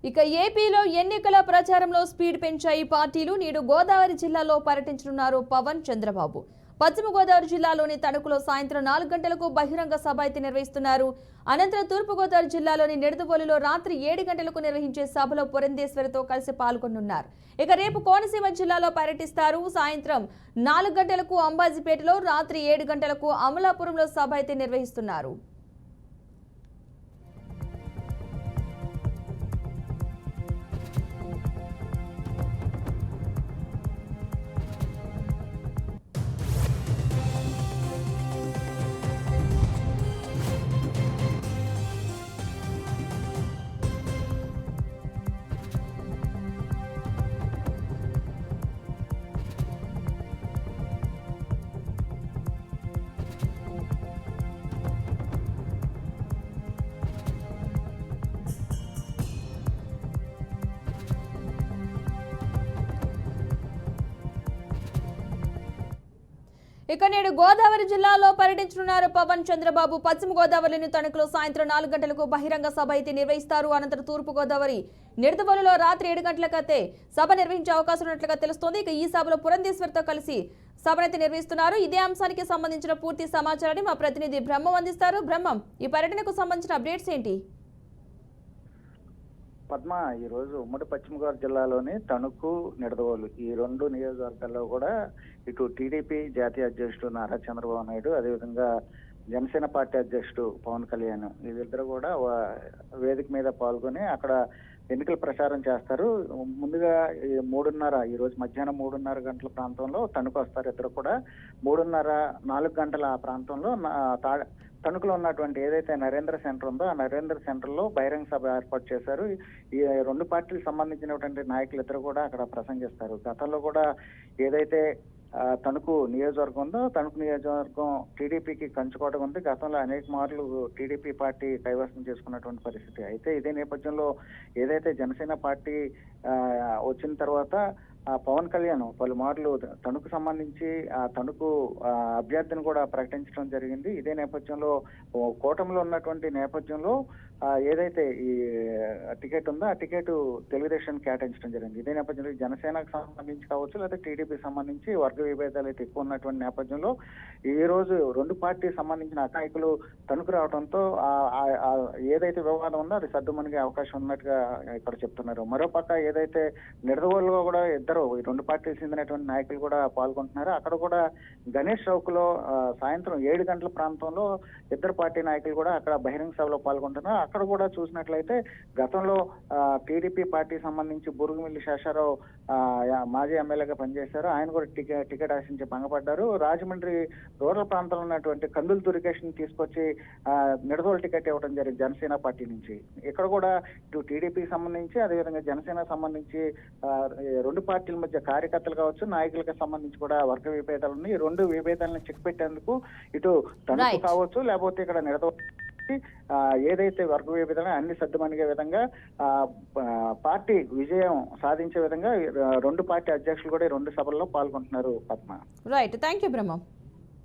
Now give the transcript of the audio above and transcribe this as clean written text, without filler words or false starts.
ఇక ఏపీలో ఎన్నికల ప్రచారంలో స్పీడ్ పెంచాయి పార్టీలు. నేడు గోదావరి జిల్లాలో పర్యటించనున్నారు పవన్ చంద్రబాబు. పశ్చిమ గోదావరి జిల్లాలోని తణుకులో సాయంత్రం 4 గంటలకు బహిరంగ సభ అయితే నిర్వహిస్తున్నారు. అనంతరం తూర్పు గోదావరి జిల్లాలోని నిడదవోలులో రాత్రి 7 గంటలకు నిర్వహించే సభలో పురంధేశ్వరితో కలిసి పాల్గొనున్నారు. ఇక రేపు కోనసీమ జిల్లాలో పర్యటిస్తారు. సాయంత్రం 4 గంటలకు అంబాజీపేటలో, రాత్రి 7 గంటలకు అమలాపురంలో సభ అయితే నిర్వహిస్తున్నారు. ఇక నేడు గోదావరి జిల్లాలో పర్యటించనున్నారు పవన్ చంద్రబాబు. పశ్చిమ గోదావరిలోని తణుకులో సాయంత్రం 4 గంటలకు బహిరంగ సభ అయితే నిర్వహిస్తారు. అనంతరం తూర్పు గోదావరి నిడదవోలులో రాత్రి 7 గంటలకైతే సభ నిర్వహించే అవకాశం ఉన్నట్లుగా తెలుస్తోంది. ఇక ఈ సభలో పురంధేశ్వరితో కలిసి సభనైతే నిర్వహిస్తున్నారు. ఇదే అంశానికి సంబంధించిన పూర్తి సమాచారాన్ని మా ప్రతినిధి బ్రహ్మం అందిస్తారు. బ్రహ్మం, ఈ పర్యటనకు సంబంధించిన అప్డేట్స్ ఏంటి? పద్మ, ఈరోజు ఉమ్మడి పశ్చిమ గోదావరి జిల్లాలోని తణుకు, నిడదవోలు ఈ 2 నియోజకవర్గాల్లో కూడా ఇటు టీడీపీ జాతీయ అధ్యక్షుడు నారా చంద్రబాబు నాయుడు, అదేవిధంగా జనసేన పార్టీ అధ్యక్షుడు పవన్ కళ్యాణ్ వీళ్ళిద్దరూ కూడా వేదిక మీద పాల్గొని అక్కడ ఎన్నికల ప్రచారం చేస్తారు. ముందుగా 3:30 ఈ రోజు మధ్యాహ్నం 3:30 గంటల ప్రాంతంలో తణుకు వస్తారు. ఇద్దరు కూడా 3:30, 4 గంటల ఆ ప్రాంతంలో తణుకులో ఉన్నటువంటి ఏదైతే నరేంద్ర సెంటర్ ఉందో ఆ నరేంద్ర సెంటర్ లో బహిరంగ సభ ఏర్పాటు చేశారు. ఈ 2 పార్టీలకు సంబంధించినటువంటి నాయకులు ఇద్దరు కూడా అక్కడ ప్రసంగిస్తారు. గతంలో కూడా ఏదైతే తణుకు నియోజకవర్గం ఉందో తణుకు నియోజకవర్గం టీడీపీకి కంచుకోవడం ఉంది. గతంలో అనేక మార్లు టీడీపీ పార్టీ కైవసం చేసుకున్నటువంటి పరిస్థితి. అయితే ఇదే నేపథ్యంలో ఏదైతే జనసేన పార్టీ వచ్చిన తర్వాత పవన్ కళ్యాణ్ పలుమార్లు తణుకు సంబంధించి ఆ తణుకు అభ్యర్థిని కూడా ప్రకటించడం జరిగింది. ఇదే నేపథ్యంలో కూటమిలో ఉన్నటువంటి నేపథ్యంలో ఏదైతే ఈ టికెట్ ఉందో ఆ టికెట్ తెలుగుదేశం కేటాయించడం జరిగింది. ఇదే నేపథ్యంలో జనసేనకు సంబంధించి కావచ్చు, లేదా టీడీపీ సంబంధించి వర్గ విభేదాలు అయితే ఎక్కువ ఉన్నటువంటి నేపథ్యంలో ఈ రోజు 2 పార్టీ సంబంధించిన నాయకులు తణుకు రావడంతో ఏదైతే వివాదం ఉందో అది సర్దుమణిగే అవకాశం ఉన్నట్టుగా ఇక్కడ చెప్తున్నారు. మరోపక్క ఏదైతే నిడదవోలులో కూడా ఈ 2 పార్టీలకు చెందినటువంటి నాయకులు కూడా పాల్గొంటున్నారు. అక్కడ కూడా గణేష్ చౌక్ లో సాయంత్రం 7 గంటల ప్రాంతంలో ఇద్దరు పార్టీ నాయకులు కూడా అక్కడ బహిరంగ సభలో పాల్గొంటున్నారు. అక్కడ కూడా చూసినట్లయితే గతంలో టీడీపీ పార్టీ సంబంధించి బురుగుమిల్లి శేషారావు మాజీ ఎమ్మెల్యేగా పనిచేశారు. ఆయన కూడా టికెట్ ఆశించి భంగపడ్డారు. రాజమండ్రి రూరల్ ప్రాంతంలో ఉన్నటువంటి కందులు దుర్గేష్ని తీసుకొచ్చి నిడదవోలు టికెట్ ఇవ్వడం జరిగింది జనసేన పార్టీ నుంచి. ఇక్కడ కూడా ఇటు టీడీపీకి సంబంధించి అదేవిధంగా జనసేన సంబంధించి 2 పార్టీల మధ్య కార్యకర్తలు కావచ్చు, నాయకులకు సంబంధించి కూడా వర్గ విభేదాలు ఉన్నాయి. 2 విభేదాలను చెక్ పెట్టేందుకు ఇటు తణుకు కావచ్చు, లేకపోతే ఇక్కడ నిడదవోలు ఏదైతే వర్గ విభేదాలు అన్ని సర్దుమణిగే విధంగా పార్టీ విజయం సాధించే విధంగా 2 పార్టీ అధ్యక్షులు కూడా 2 సభల్లో పాల్గొంటున్నారు. Padma, right, thank you Brahmam.